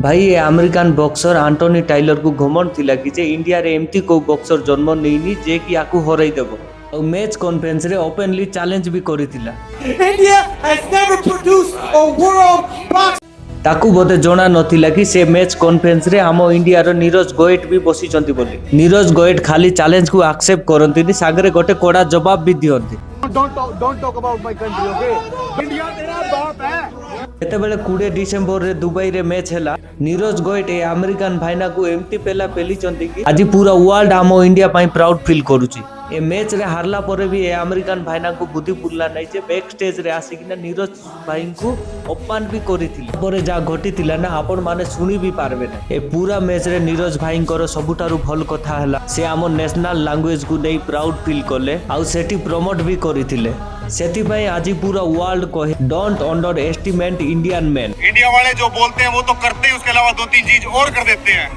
भाई ये American boxer Antony Tyler को घमंड थिला कि जे इंडिया रे एमती को बॉक्सर जन्म नेइनी जे कि याकू हरई देबो और मैच कॉन्फ्रेंस रे ओपनली चैलेंज भी करिथिला। India has never produced a world box. ताकू बोधे जଣା नथिला कि से मैच कॉन्फ्रेंस रे हम इंडिया रो नीरज गोएट भी बसिचंती बोली। नीरज गोएट खाली चैलेंज को एक्सेप्ट करंतीनी सागरे गोटे कोडा जवाब भी दियंती। Don't talk about my country, okay? India तेरा बाप है। ଯେତେବେଳେ 20 ଡିସେମ୍ବର ରେ ଦୁବାଇ ରେ ମ୍ୟାଚ୍ ହେଲା नीरज गोएट ए अमेरिकान भाईना को एमती पेला पेलीचंती कि आज पूरा वर्ल्ड आम इंडिया पाई प्राउड फील करूची। ए मैच रे हारला परे भी ए अमेरिकान भाईना को बुद्धि पुरला नै जे बैक स्टेज रे आसिकिना नीरज भाई को अपमान भी करिथिले। परे जा घटिथिला ना आपण माने सुनी भी पारबे ना। ए पूरा मैच रे नीरज भाईंकर सबुठारु भल कथा हला से आम नेशनल लैंग्वेज को नै प्राउड फील कले आ सेठी प्रमोट भी करिथिले। सेठी भाई आज पूरा वर्ल्ड कहे don't under estimate Indian man. India वाले जो बोलते हैं वो तो करते हैं, उसके अलावा दो तीन चीज और कर देते हैं।